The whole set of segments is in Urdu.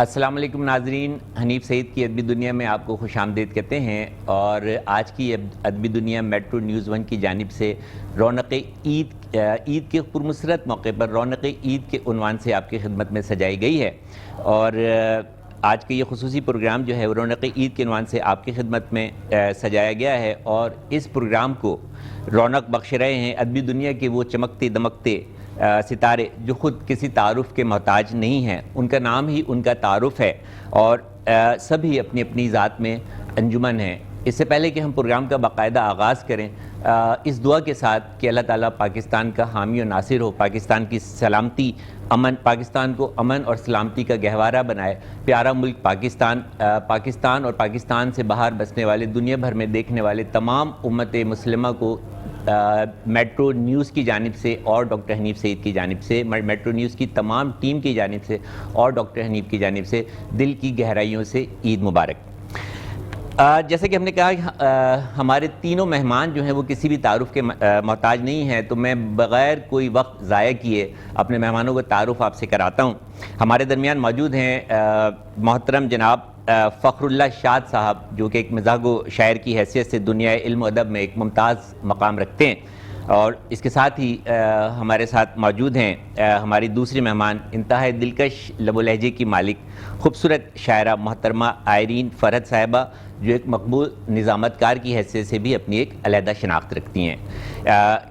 السلام علیکم ناظرین، حنیف سعید کی ادبی دنیا میں آپ کو خوش آمدید کہتے ہیں۔ اور آج کی ادبی دنیا میٹرو نیوز 1 کی جانب سے رونق عید کے پرمسرت موقع پر رونق عید کے عنوان سے آپ کی خدمت میں سجائی گئی ہے۔ اور آج کا یہ خصوصی پروگرام جو ہے رونق عید کے عنوان سے آپ کی خدمت میں سجایا گیا ہے، اور اس پروگرام کو رونق بخش رہے ہیں ادبی دنیا کے وہ چمکتے دمکتے ستارے جو خود کسی تعارف کے محتاج نہیں ہیں۔ ان کا نام ہی ان کا تعارف ہے، اور سبھی اپنی اپنی ذات میں انجمن ہیں۔ اس سے پہلے کہ ہم پروگرام کا باقاعدہ آغاز کریں، اس دعا کے ساتھ کہ اللہ تعالیٰ پاکستان کا حامی و ناصر ہو، پاکستان کی سلامتی، پاکستان کو امن اور سلامتی کا گہوارہ بنائے۔ پیارا ملک پاکستان اور پاکستان سے باہر بسنے والے دنیا بھر میں دیکھنے والے تمام امت مسلمہ کو میٹرو نیوز کی جانب سے اور ڈاکٹر حنیف سعید کی جانب سے، میٹرو نیوز کی تمام ٹیم کی جانب سے اور ڈاکٹر حنیف کی جانب سے دل کی گہرائیوں سے عید مبارک۔ جیسا کہ ہم نے کہا ہمارے تینوں مہمان جو ہیں وہ کسی بھی تعارف کے محتاج نہیں ہیں، تو میں بغیر کوئی وقت ضائع کیے اپنے مہمانوں کو تعارف آپ سے کراتا ہوں۔ ہمارے درمیان موجود ہیں محترم جناب فخر اللہ شاد صاحب، جو کہ ایک مزاح و شاعر کی حیثیت سے دنیا علم و ادب میں ایک ممتاز مقام رکھتے ہیں، اور اس کے ساتھ ہی ہمارے ساتھ موجود ہیں ہماری دوسری مہمان، انتہائی دلکش لب و لہجے کی مالک، خوبصورت شاعرہ محترمہ آئرین فرحت صاحبہ، جو ایک مقبول نظامت کار کی حیثیت سے بھی اپنی ایک علیحدہ شناخت رکھتی ہیں۔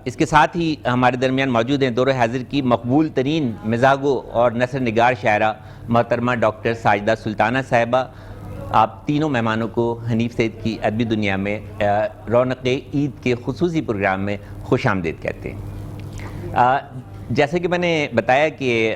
اس کے ساتھ ہی ہمارے درمیان موجود ہیں دور حاضر کی مقبول ترین مزاحگو اور نثر نگار شاعرہ محترمہ ڈاکٹر ساجدہ سلطانہ صاحبہ۔ آپ تینوں مہمانوں کو حنیف سعید کی ادبی دنیا میں رونق عید کے خصوصی پروگرام میں خوش آمدید کہتے ہیں۔ جیسا کہ میں نے بتایا کہ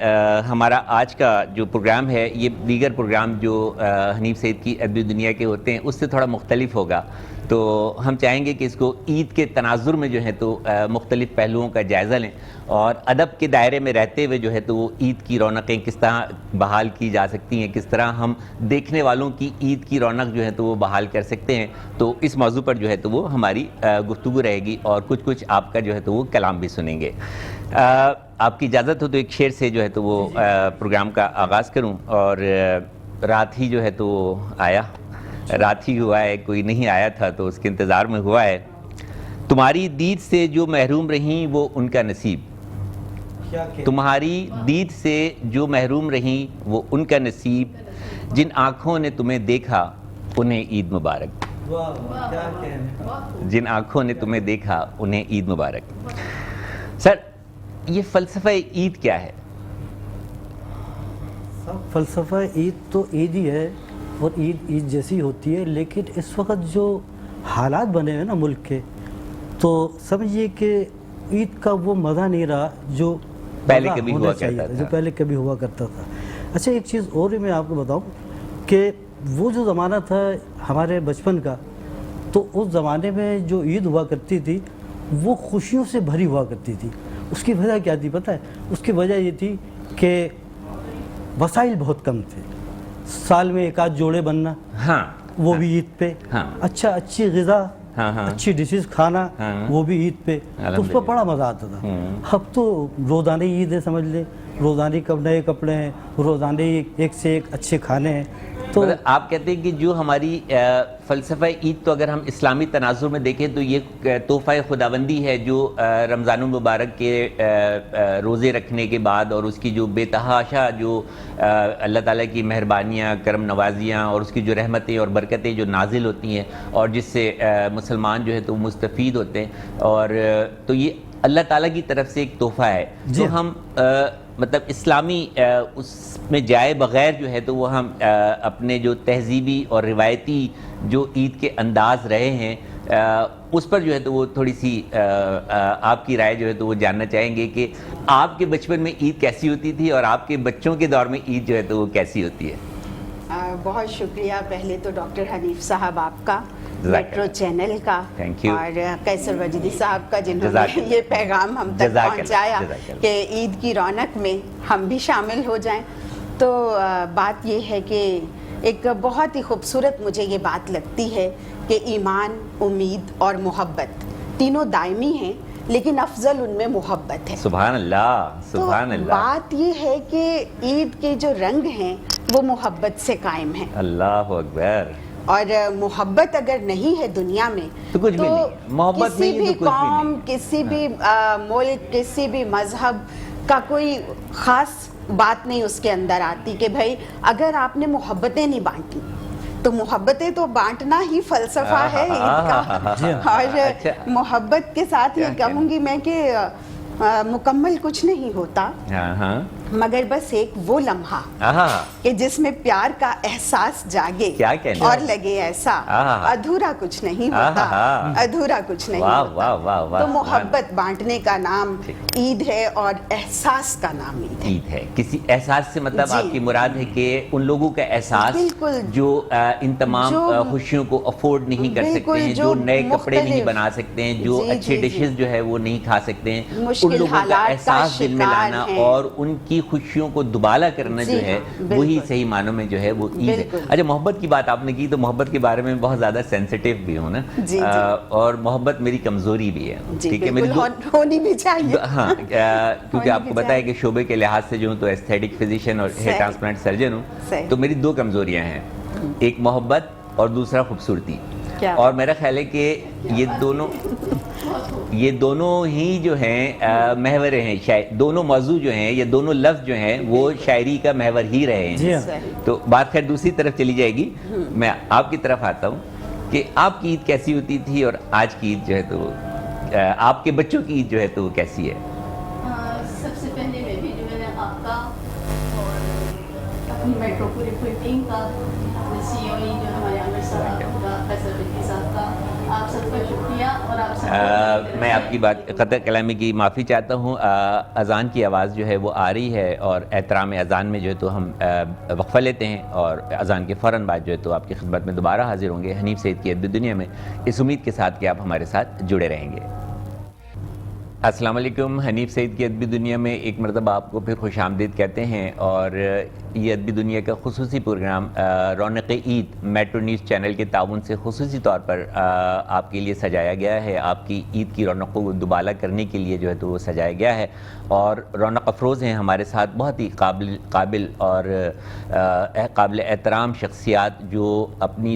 ہمارا آج کا جو پروگرام ہے یہ دیگر پروگرام جو حنیف سعید کی ادبی دنیا کے ہوتے ہیں اس سے تھوڑا مختلف ہوگا، تو ہم چاہیں گے کہ اس کو عید کے تناظر میں جو ہے تو مختلف پہلوؤں کا جائزہ لیں، اور ادب کے دائرے میں رہتے ہوئے جو ہے تو وہ عید کی رونقیں کس طرح بحال کی جا سکتی ہیں، کس طرح ہم دیکھنے والوں کی عید کی رونق جو ہے تو وہ بحال کر سکتے ہیں، تو اس موضوع پر جو ہے تو وہ ہماری گفتگو رہے گی، اور کچھ آپ کا جو ہے تو وہ کلام بھی سنیں گے۔ آپ کی اجازت ہو تو ایک شعر سے جو ہے تو وہ پروگرام کا آغاز کروں، اور رات ہی جو ہے تو وہ آیا، رات ہی ہوا ہے، کوئی نہیں آیا تھا تو اس کے انتظار میں ہوا ہے۔ تمہاری دید سے جو محروم رہیں وہ ان کا نصیب، تمہاری دید سے جو محروم رہیں وہ ان کا نصیب، جن آنکھوں نے تمہیں دیکھا انہیں عید مبارک، جن آنکھوں نے تمہیں دیکھا انہیں عید مبارک۔ سر، یہ فلسفہ عید کیا ہے؟ فلسفہ عید تو عید ہی ہے، اور عید جیسی ہوتی ہے، لیکن اس وقت جو حالات بنے ہیں نا ملک کے، تو سمجھیے کہ عید کا وہ مزہ نہیں رہا جو پہلے کبھی ہوا کرتا تھا، جو پہلے کبھی ہوا کرتا تھا۔ اچھا، ایک چیز اور میں آپ کو بتاؤں کہ وہ جو زمانہ تھا ہمارے بچپن کا، تو اس زمانے میں جو عید ہوا کرتی تھی وہ خوشیوں سے بھری ہوا کرتی تھی۔ اس کی وجہ کیا تھی پتہ ہے؟ اس کی وجہ یہ تھی کہ وسائل بہت کم تھے، سال میں ایک آدھ جوڑے بننا، وہ بھی عید پہ، اچھی غذا، اچھی ڈشز کھانا، وہ بھی عید پہ، تو اس پر بڑا مزہ آتا تھا۔ اب تو روزانہ عید ہے، سمجھ لیں روزانہ کب نئے کپڑے ہیں، روزانہ ایک سے ایک اچھے کھانے ہیں۔ تو آپ کہتے ہیں کہ جو ہماری فلسفہ عید، تو اگر ہم اسلامی تناظر میں دیکھیں تو یہ تحفہ خداوندی ہے جو رمضان المبارک کے روزے رکھنے کے بعد، اور اس کی جو بے تحاشا جو اللہ تعالیٰ کی مہربانیاں، کرم نوازیاں، اور اس کی جو رحمتیں اور برکتیں جو نازل ہوتی ہیں، اور جس سے مسلمان جو ہے تو مستفید ہوتے ہیں، اور تو یہ اللہ تعالیٰ کی طرف سے ایک تحفہ ہے جو ہم مطلب اسلامی اس میں جائے بغیر جو ہے تو وہ ہم اپنے جو تہذیبی اور روایتی جو عید کے انداز رہے ہیں اس پر جو ہے تو وہ تھوڑی سی آپ کی رائے جو ہے تو وہ جاننا چاہیں گے کہ آپ کے بچپن میں عید کیسی ہوتی تھی، اور آپ کے بچوں کے دور میں عید جو ہے تو وہ کیسی ہوتی ہے؟ بہت شکریہ پہلے تو ڈاکٹر حنیف صاحب آپ کا، میٹرو چینل کا، اور قیصر وجدی صاحب کا، جنہوں نے یہ پیغام ہم تک پہنچایا کہ عید کی رونق میں ہم بھی شامل ہو جائیں۔ تو بات یہ ہے کہ ایک بہت ہی خوبصورت مجھے یہ بات لگتی ہے کہ ایمان، امید اور محبت تینوں دائمی ہیں، لیکن افضل ان میں محبت ہے. سبحان اللہ سبحان اللہ. بات یہ ہے کہ عید کے جو رنگ ہیں وہ محبت سے قائم ہیں. اللہ اکبر. اور محبت اگر نہیں ہے دنیا میں تو کچھ بھی نہیں. محبت کسی بھی قوم, کسی بھی ملک, کسی بھی مذہب کا کوئی خاص بات نہیں اس کے اندر آتی کہ بھائی اگر آپ نے محبتیں نہیں بانٹی تو محبتیں تو بانٹنا ہی فلسفہ ہے عید کا. اور محبت کے ساتھ یہ کہوں گی میں کہ مکمل کچھ نہیں ہوتا مگر بس ایک وہ لمحہ کہ جس میں پیار کا احساس جاگے اور لگے ایسا ادھورا کچھ نہیں ہوتا, ادھورا کچھ نہیں ہوتا. تو محبت بانٹنے کا نام عید ہے اور احساس کا نام عید ہے. کسی احساس سے مطلب آپ کی مراد ہے کہ ان لوگوں کا احساس جو ان تمام خوشیوں کو افورڈ نہیں کر سکتے ہیں, جو نئے کپڑے نہیں بنا سکتے ہیں, جو اچھے ڈشز جو ہے وہ نہیں کھا سکتے ہیں, ان لوگوں کا احساس دل میں لانا اور ان کی خوشیوں کو دوبالا کرنا جو ہے وہی صحیح معنوں میں جو ہے وہ عید ہے. اچھا, محبت کی بات آپ نے کی تو محبت کے بارے میں بہت زیادہ سینسیٹیو بھی ہوں نا, اور محبت میری کمزوری بھی ہے. ٹھیک ہے, میری ہونی بھی چاہیے. ہاں, کیونکہ آپ کو پتا ہے کہ شعبے کے لحاظ سے جو ہوں تو ایستھیٹک فزیشین اور ہیئر ٹرانسپلانٹ سرجن ہوں, تو میری 2 کمزوریاں ہیں, ایک محبت اور دوسرا خوبصورتی. اور میرا خیال ہے کہ یہ دونوں ہی جو ہیں محور ہیں, دونوں موضوع جو ہیں, یہ دونوں لفظ جو ہیں وہ شاعری کا محور ہی رہے ہیں. تو بات خیر دوسری طرف چلی جائے گی. میں آپ کی طرف آتا ہوں کہ آپ کی عید کیسی ہوتی تھی اور آج کی عید جو ہے تو آپ کے بچوں کی عید جو ہے تو وہ کیسی ہے؟ سب سے پہلے میں بھی جو ہے آپ کا اور اپنی میٹرو پوری ٹیم کا, سی او ای جو ہمارے عامر صاحب کا, فیصل بدی صاحب کا, آپ سب کا شکریہ. اور آپ سب میں آپ کی بات قطع کلامی کی معافی چاہتا ہوں. اذان کی آواز جو ہے وہ آ رہی ہے اور احترام اذان میں جو ہے تو ہم وقفہ لیتے ہیں اور اذان کے فوراً بعد جو ہے تو آپ کی خدمت میں دوبارہ حاضر ہوں گے حنیف سعید کی ادبی دنیا میں, اس امید کے ساتھ کہ آپ ہمارے ساتھ جڑے رہیں گے. السلام علیکم. حنیف سعید کی ادبی دنیا میں ایک مرتبہ آپ کو پھر خوش آمدید کہتے ہیں. اور یہ ادبی دنیا کا خصوصی پروگرام رونق عید میٹرو نیوز چینل کے تعاون سے خصوصی طور پر آپ کے لیے سجایا گیا ہے. آپ کی عید کی رونقوں کو دوبالا کرنے کے لیے جو ہے تو وہ سجایا گیا ہے. اور رونق افروز ہیں ہمارے ساتھ بہت ہی قابل اور قابل احترام شخصیات جو اپنی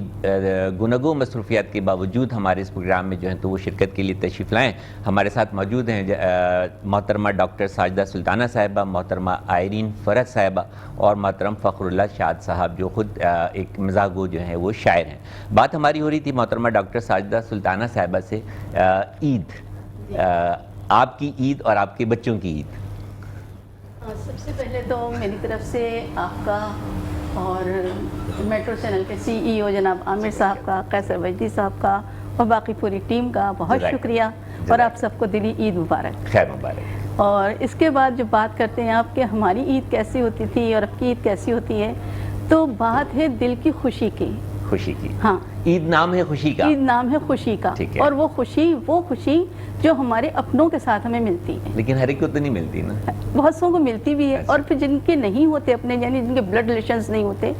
گنگو مصروفیات کے باوجود ہمارے اس پروگرام میں جو ہے تو وہ شرکت کے لیے تشریف لائیں. ہمارے ساتھ موجود ہیں محترمہ ڈاکٹر ساجدہ سلطانہ صاحبہ, محترمہ آئرین فرحت صاحبہ اور محترم فخر اللہ شاد صاحب جو خود ایک مزاح گو جو ہیں وہ شاعر ہیں. بات ہماری ہو رہی تھی محترمہ ڈاکٹر ساجدہ سلطانہ صاحبہ سے عید, آپ کی عید اور آپ کے بچوں کی عید. سب سے پہلے تو میری طرف سے آپ کا اور میٹرو چینل کے سی ای او جناب عامر صاحب کا, قیصر وجدی صاحب کا اور باقی پوری ٹیم کا بہت شکریہ. اور آپ سب کو دلی عید مبارک. خیر مبارک. اور اس کے بعد جو بات کرتے ہیں آپ کہ ہماری عید کیسی ہوتی تھی اور اب کی عید کیسی ہوتی ہے, تو بات ہے دل کی خوشی کی. ہاں, عید نام ہے خوشی کا. عید نام ہے خوشی کا. اور وہ خوشی جو ہمارے اپنوں کے ساتھ ہمیں ملتی ہے. لیکن ہر ایک کو تو نہیں ملتی نا, بہت سو کو ملتی بھی ہے. اور پھر جن کے نہیں ہوتے اپنے, یعنی جن کے بلڈ ریلیشنز نہیں ہوتے,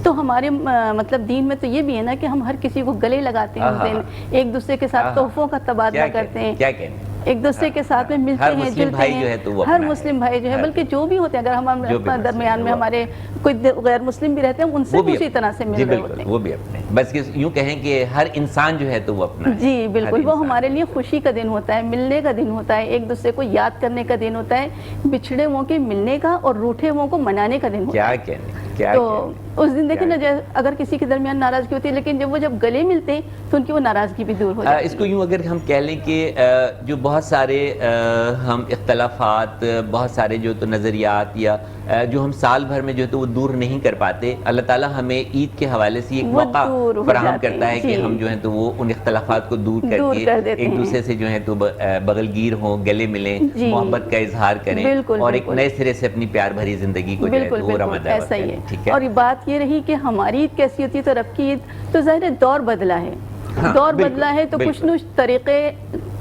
تو ہمارے مطلب دین میں تو یہ بھی ہے نا کہ ہم ہر کسی کو گلے لگاتے ہیں, ایک دوسرے کے ساتھ تحفوں کا تبادلہ کرتے ہیں, کیا کہنے, ایک دوسرے کے ساتھ میں ملتے ہیں, جلتے ہیں. ہر مسلم بھائی جو ہے, بلکہ جو بھی ہوتے ہیں, اگر ہم درمیان میں ہمارے کوئی غیر مسلم بھی رہتے ہیں, ان سے اسی طرح سے مل رہے ہوتے ہیں. وہ بھی اپنے, بس یوں کہیں کہ ہر انسان جو ہے تو وہ اپنا. جی بالکل, وہ ہمارے لیے خوشی کا دن ہوتا ہے, ملنے کا دن ہوتا ہے, ایک دوسرے کو یاد کرنے کا دن ہوتا ہے, بچھڑے ہوں کے ملنے کا اور روٹھے ہوں کو منانے کا دن ہوتا ہے. کیا کہنے, تو اس دن دیکھیں نا, اگر کسی کے درمیان ناراضگی ہوتی ہے, لیکن جب گلے ملتے ہیں تو ان کی وہ ناراضگی بھی دور ہو جاتی ہے. اس کو یوں اگر ہم کہہ لیں کہ جو بہت سارے ہم اختلافات, بہت سارے جو تو نظریات یا جو ہم سال بھر میں جو ہے تو وہ دور نہیں کر پاتے, اللہ تعالیٰ ہمیں عید کے حوالے سے ایک موقع فراہم کرتا ہے کہ ہم جو ہیں تو وہ ان اختلافات کو دور کر کے ایک دوسرے سے جو ہے تو بغل گیر ہوں, گلے ملیں, محبت کا اظہار کریں اور ایک نئے سرے سے اپنی پیار بھری زندگی کو جو ہے تو وہ رمضان ایسا ہی ہے. اور یہ بات یہ رہی کہ ہماری عید کیسی ہوتی ہے, تو رب کی عید تو ظاہر ہے دور بدلا ہے, دور بدلا ہے تو کچھ نہ کچھ طریقے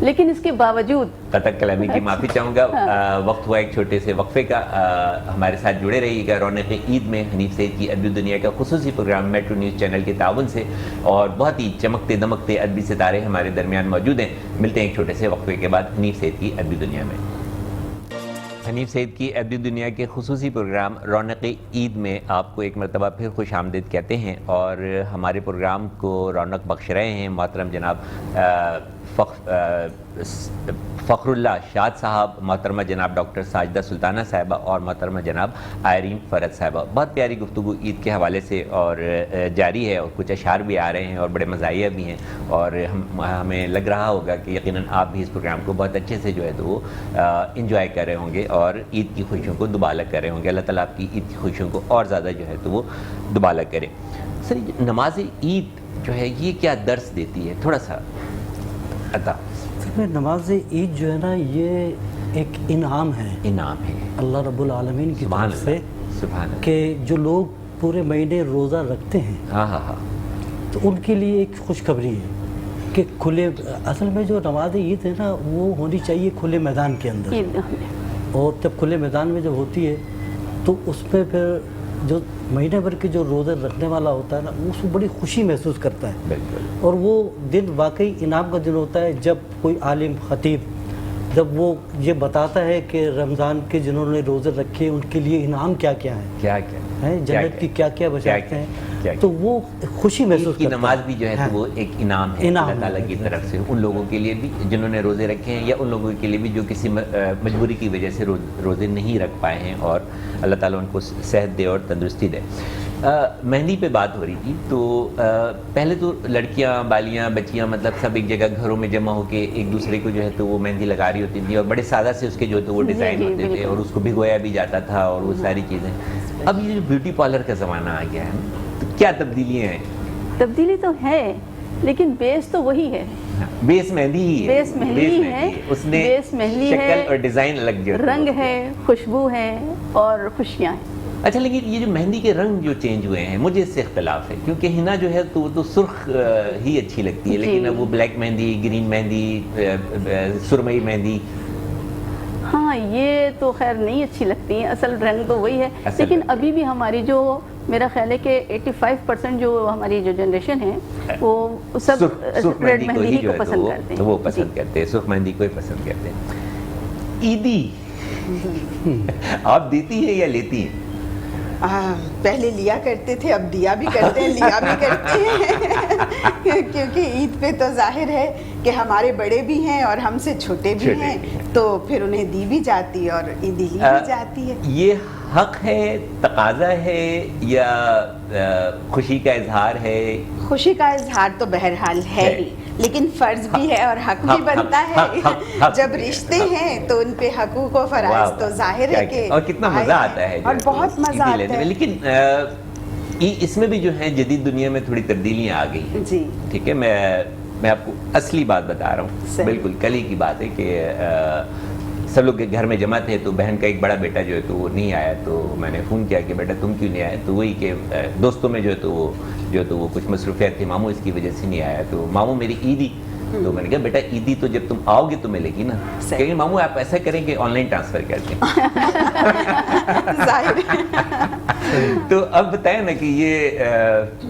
لیکن اس کے باوجود قطع کلامی کی معافی چاہوں گا. وقت ہوا ایک چھوٹے سے وقفے کا. ہمارے ساتھ جڑے رہیے گا رونق عید میں حنیف سعید کی ادبی دنیا کا خصوصی پروگرام میٹرو نیوز چینل کے تعاون سے, اور بہت ہی چمکتے دمکتے ادبی ستارے ہمارے درمیان موجود ہیں. ملتے ہیں ایک چھوٹے سے وقفے کے بعد حنیف سعید کی ادبی دنیا میں. حنیف سعید کی ادبی دنیا کے خصوصی پروگرام رونق عید میں آپ کو ایک مرتبہ پھر خوش آمدید کہتے ہیں, اور ہمارے پروگرام کو رونق بخش رہے ہیں محترم جناب فخر اللہ شاد صاحب, محترمہ جناب ڈاکٹر ساجدہ سلطانہ صاحبہ, اور محترمہ جناب آئرین فرد صاحبہ. بہت پیاری گفتگو عید کے حوالے سے اور جاری ہے, اور کچھ اشعار بھی آ رہے ہیں اور بڑے مزاحیہ بھی ہیں, اور ہمیں لگ رہا ہوگا کہ یقیناً آپ بھی اس پروگرام کو بہت اچھے سے جو ہے تو وہ انجوائے کر رہے ہوں گے اور عید کی خوشیوں کو دوبالا کر رہے ہوں گے. اللہ تعالیٰ آپ کی عید کی خوشیوں کو اور زیادہ جو ہے تو وہ دوبالا کرے. سر, نماز عید جو ہے یہ کیا درس دیتی ہے, تھوڑا سا عطا. نماز عید جو ہے نا یہ ایک انعام ہے اللہ رب العالمین کی طرف سے, کہ جو لوگ پورے مہینے روزہ رکھتے ہیں تو ان کے لیے ایک خوشخبری ہے کہ کھلے, اصل میں جو نماز عید ہے نا وہ ہونی چاہیے کھلے میدان کے اندر, اور جب کھلے میدان میں جب ہوتی ہے تو اس میں پھر جو مہینے بھر کے جو روزہ رکھنے والا ہوتا ہے نا وہ اس کو بڑی خوشی محسوس کرتا ہے. اور وہ دن واقعی انعام کا دن ہوتا ہے جب کوئی عالم خطیب جب وہ یہ بتاتا ہے کہ رمضان کے جنہوں نے روزے رکھے ان کے لیے انعام کیا کیا ہے, جنت کی کیا کیا بشارتیں ہیں, تو وہ خوشی محسوس کرتا ہے. نماز بھی جو ہے تو وہ ایک انعام ہے اللہ تعالیٰ کی طرف سے ان لوگوں کے لیے بھی جنہوں نے روزے رکھے ہیں, یا ان لوگوں کے لیے بھی جو کسی مجبوری کی وجہ سے روزے نہیں رکھ پائے ہیں, اور اللہ تعالیٰ ان کو صحت دے اور تندرستی دے. مہندی پہ بات ہو رہی تھی, تو پہلے تو لڑکیاں بالیاں بچیاں مطلب سب ایک جگہ گھروں میں جمع ہو کے ایک دوسرے کو جو ہے تو وہ مہندی لگا رہی ہوتی تھی, اور بڑے سادہ سے اس کے جو ہے تو وہ ڈیزائن ہوتے تھے, اور اس کو بھگویا بھی جاتا تھا اور وہ ساری چیزیں. اب یہ جو بیوٹی پارلر کا زمانہ آ گیا ہے, تو کیا تبدیلیاں ہیں؟ تبدیلی تو ہے لیکن بیس تو وہی ہے. بیس مہندی ہی ہے, بیس مہندی ہے, اس نے شکل اور ڈیزائن الگ جو رنگ ہے, خوشبو ہے اور خوشیاں ہیں. اچھا, لیکن یہ جو مہندی کے رنگ جو چینج ہوئے ہیں مجھے اس سے اختلاف ہے, کیونکہ ہنا جو ہے تو وہ تو سرخ ہی اچھی لگتی ہے, لیکن اب وہ بلیک مہندی, گرین مہندی, سرمئی مہندی, ہاں یہ تو خیر نہیں اچھی لگتی ہیں. اصل رنگ تو وہی ہے, لیکن ابھی بھی ہماری جو میرا خیال ہے کہ 85% جو ہماری جو جنریشن ہے وہ سب ریڈ مہندی کو پسند کرتے ہیں, وہ پسند کرتے ہیں, سرخ مہندی کو ہی پسند کرتے ہیں. عیدی آپ دیتی ہیں یا لیتی ہیں؟ پہلے لیا کرتے تھے, اب دیا بھی کرتے ہیں, لیا بھی کرتے ہیں کیونکہ عید پہ تو ظاہر ہے کہ ہمارے بڑے بھی ہیں اور ہم سے چھوٹے بھی ہیں, تو پھر انہیں دی بھی جاتی ہے اور عیدی لی بھی جاتی ہے. یہ حق ہے, تقاضا ہے, یا خوشی کا اظہار ہے؟ خوشی کا اظہار تو بہرحال ہے ہی, لیکن فرض بھی ہے اور حق بھی بنتا ہے. جب رشتے ہیں تو ان پہ حقوق و فرائض تو ظاہر ہے کہ, اور کتنا مزہ آتا ہے, اور بہت مزہ آتا ہے. لیکن اس میں بھی جو ہے جدید دنیا میں تھوڑی تبدیلیاں آ گئی ہیں. جی ٹھیک ہے, میں آپ کو اصلی بات بتا رہا ہوں, بالکل کل ہی کی بات ہے کہ سب لوگ گھر میں جمع تھے, تو بہن کا ایک بڑا بیٹا جو ہے تو وہ نہیں آیا, تو میں نے فون کیا کہ بیٹا تم کیوں نہیں آئے, تو وہی کہ دوستوں میں جو ہے تو وہ کچھ مصروفیات تھی, ماموں اس کی وجہ سے نہیں آیا, تو ماموں میری عیدی. تو میں نے کہا بیٹا عیدی تو جب تم آؤ گے تو ملے گی نا, کہ ماموں آپ ایسا کریں کہ آن لائن ٹرانسفر کر دیں. تو اب بتائیں نا کہ یہ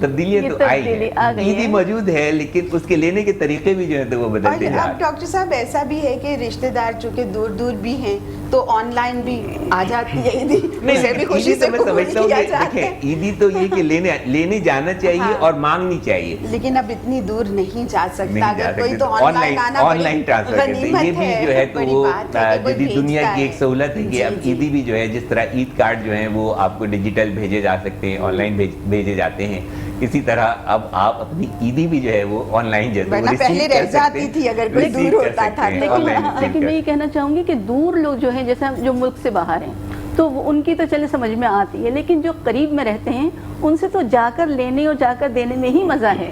تبدیلیاں تو آئی ہیں, عیدی موجود ہے لیکن اس کے لینے کے طریقے بھی جو ہے تو وہ بدلتے ہیں. اب ڈاکٹر صاحب ایسا بھی ہے کہ رشتہ دار چونکہ دور دور بھی ہیں تو آن لائن بھی آ جاتی ہے عیدی, اسے بھی خوشی سے قبول کیا جاتا ہے. عیدی تو یہ کہ لینے جانا چاہیے اور مانگنی چاہیے, لیکن اب اتنی دور نہیں جا سکتا, اگر کوئی تو آن لائن ٹرانسفر کرتے ہیں. یہ بھی جو ہے تو وہ جدید دنیا کی ایک سہولت ہے کہ اب عیدی بھی جو ہے جس طرح عید کارڈ جو ہیں وہ آپ کو ڈیجیٹل بھیجے جا سکتے ہیں, آن لائن بھیجے جاتے ہیں, اسی طرح اب آپ اپنی عیدی بھی جو ہے وہ آن لائن پہلے رہ جاتی تھی اگر کوئی دور ہوتا تھا. لیکن میں یہ کہنا چاہوں گی کہ دور لوگ جو ہیں جیسے جو ملک سے باہر ہیں تو ان کی تو چلے سمجھ میں آتی ہے, لیکن جو قریب میں رہتے ہیں ان سے تو جا کر لینے اور جا کر دینے میں ہی مزہ ہے.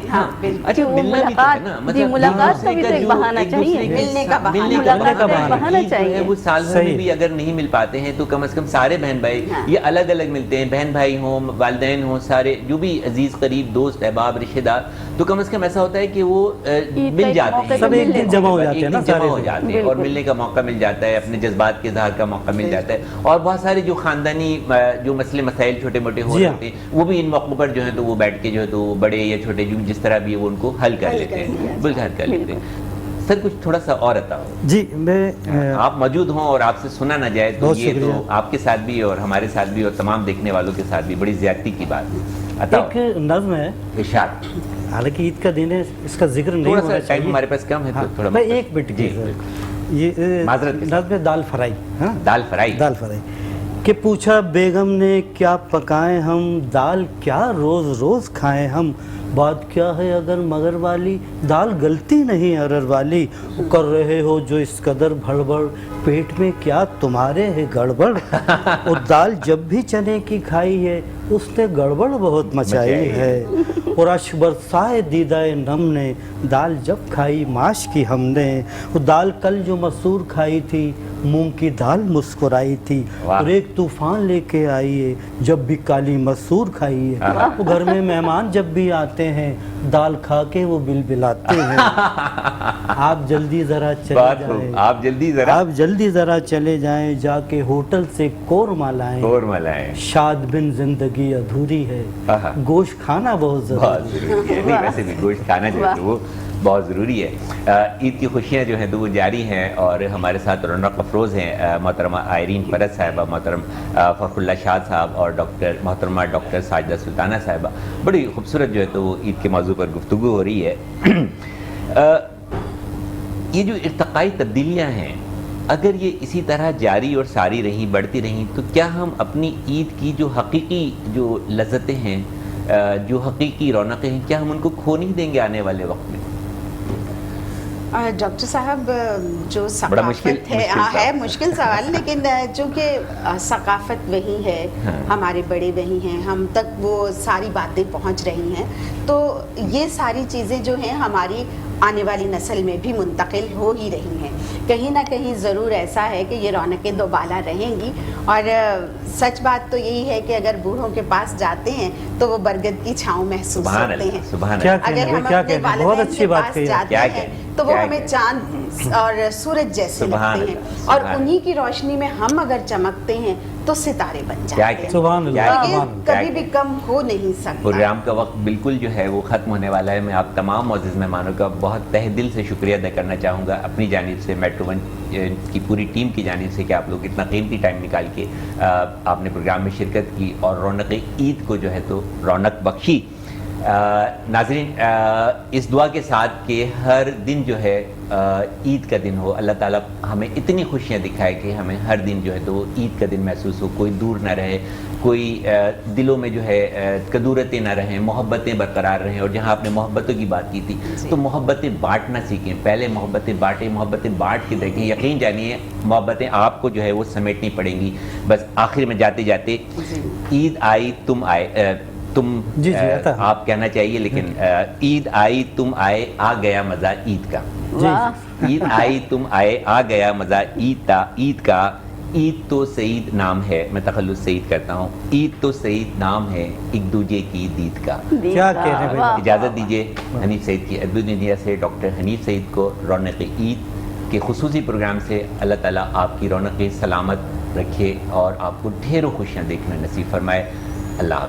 اچھا, ملاقات کا بھی تو ایک بہانہ چاہیے, ملنے کا بہانہ چاہیے. وہ سال بھر میں بھی اگر نہیں مل پاتے ہیں تو کم از کم سارے بہن بھائی یہ الگ الگ ملتے ہیں, بہن بھائی ہوں, والدین ہوں, سارے جو بھی عزیز قریب دوست احباب رشتہ دار, تو کم از کم ایسا ہوتا ہے کہ وہ مل جاتے ہیں، سب ایک دن جمع ہو جاتے ہیں نا، جمع ہو جاتے ہیں اور ملنے کا موقع مل جاتا ہے، اپنے جذبات کے اظہار کا موقع مل جاتا ہے، اور بہت سارے جو خاندانی جو مسئلے مسائل چھوٹے موٹے ہو جاتے ہیں وہ بھی ان موقعوں پر جو ہے تو وہ بیٹھ کے جو ہے تو بڑے یا چھوٹے جو جس طرح بھی وہ ان کو حل کر لیتے ہیں، بالکل حل کر لیتے ہیں۔ سر کچھ تھوڑا سا اور عطا ہو جی، میں آپ موجود ہوں اور آپ سے سنا نہ جائے تو یہ تو آپ کے ساتھ بھی اور ہمارے ساتھ بھی اور تمام دیکھنے والوں کے ساتھ بھی بڑی زیادتی کی بات ہے۔ ایک نظم ہے، ارشاد، حالانکہ عید کا دن ہے، اس کا ذکر نہیں تھوڑا ہونا سا چاہیے، ٹائم ہمارے پاس کم ہے تو تھوڑا میں ایک منٹ کی یہ نظم ہے دال فرائی، دال فرائی، دال فرائی کہ پوچھا بیگم نے کیا پکائیں ہم، دال کیا روز روز کھائیں ہم، بات کیا ہے اگر مگر والی، دال گلتی نہیں ارر والی، کر رہے ہو جو اس قدر بھڑبڑ، پیٹ میں کیا تمہارے ہے گڑبڑ، اور دال جب بھی چنے کی کھائی ہے اس نے گڑبڑ بہت مچائی ہے، اور اشک برسائے دیدہ نم نے، دال جب کھائی ماش کی ہم نے، وہ دال کل جو مسور کھائی تھی مونگ کی دال مسکرائی تھی، اور ایک طوفان لے کے آئی ہے جب بھی کالی مسور کھائی ہے، وہ گھر میں مہمان جب بھی آتے ہیں دال کھا کے وہ بلبلاتے ہیں، آپ جلدی ذرا چلے جائیں، آپ جلدی ذرا چلے جائیں، جا کے ہوٹل سے قورمہ لائیں، شاد بن زندگی ادھوری ہے، گوشت کھانا بہت ضروری ہے، ویسے بھی گوشت کھانا جو ہے وہ بہت ضروری ہے۔ عید کی خوشیاں جو ہیں تو وہ جاری ہیں، اور ہمارے ساتھ رونق افروز ہیں محترمہ آئرین فرج صاحبہ، محترم فخر اللہ شاد صاحب، اور محترمہ ڈاکٹر ساجدہ سلطانہ صاحبہ۔ بڑی خوبصورت جو ہے تو وہ عید کے موضوع پر گفتگو ہو رہی ہے۔ یہ جو ارتقائی تبدیلیاں ہیں اگر یہ اسی طرح جاری اور ساری رہیں، بڑھتی رہیں، تو کیا ہم اپنی عید کی جو حقیقی جو لذتیں ہیں، جو حقیقی رونقیں ہیں، کیا ہم ان کو کھو نہیں دیں گے آنے والے وقت میں؟ ڈاکٹر صاحب جو ثقافت ہے مشکل سوال، لیکن چونکہ ثقافت وہی ہے، ہمارے بڑے وہی ہیں، ہم تک وہ ساری باتیں پہنچ رہی ہیں، تو یہ ساری چیزیں جو ہیں ہماری آنے والی نسل میں بھی منتقل ہو ہی رہی ہیں۔ کہیں نہ کہیں ضرور ایسا ہے کہ یہ رونقیں دوبالا رہیں گی، اور سچ بات تو یہی ہے کہ اگر بوڑھوں کے پاس جاتے ہیں تو وہ برگد کی چھاؤں محسوس ہوتے ہیں، اگر ہم اپنے والدین کے پاس جاتے ہیں تو وہ ہمیں چاند اور سورج جیسے لگتے ہیں، اور انہی کی روشنی میں ہم اگر چمکتے ہیں تو ستارے بن جاتے ہیں، یہ کبھی بھی کم ہو نہیں سکتا۔ پروگرام کا وقت بالکل جو ہے وہ ختم ہونے والا ہے۔ میں آپ تمام معزز مہمانوں کا بہت تہ دل سے شکریہ ادا کرنا چاہوں گا، اپنی جانب سے، میٹرو ون کی پوری ٹیم کی جانب سے، کہ آپ لوگ اتنا قیمتی ٹائم نکال کے آپ نے پروگرام میں شرکت کی اور رونق عید کو جو ہے تو رونق بخشی۔ ناظرین، اس دعا کے ساتھ کہ ہر دن جو ہے عید کا دن ہو، اللہ تعالیٰ ہمیں اتنی خوشیاں دکھائے کہ ہمیں ہر دن جو ہے تو عید کا دن محسوس ہو، کوئی دور نہ رہے، کوئی دلوں میں جو ہے کدورتیں نہ رہیں، محبتیں برقرار رہیں، اور جہاں آپ نے محبتوں کی بات کی تھی تو محبتیں بانٹنا سیکھیں، پہلے محبتیں بانٹیں، محبتیں بانٹ کے دیکھیں، یقین جانیے محبتیں آپ کو جو ہے وہ سمیٹنی پڑیں گی۔ بس آخر میں جاتے جاتے عید آئی تم آئے، تم آپ کہنا چاہیے، لیکن عید آئی تم آئے، آ گیا مزہ عید کا، عید آئی تم آئے، آ گیا مزہ عید کا، عید تو سعید نام ہے، میں تخلص سعید کرتا ہوں، عید تو سعید نام ہے ایک دوجے کی دید کا۔ کیا کہنے بھائی، اجازت دیجیے حنیف سعید کی ادبی دنیا سے ڈاکٹر حنیف سعید کو رونق عید کے خصوصی پروگرام سے اللہ تعالیٰ آپ کی رونق سلامت رکھے اور آپ کو ڈھیروں خوشیاں دیکھنا نصیب فرمائے۔ اللہ حافظ۔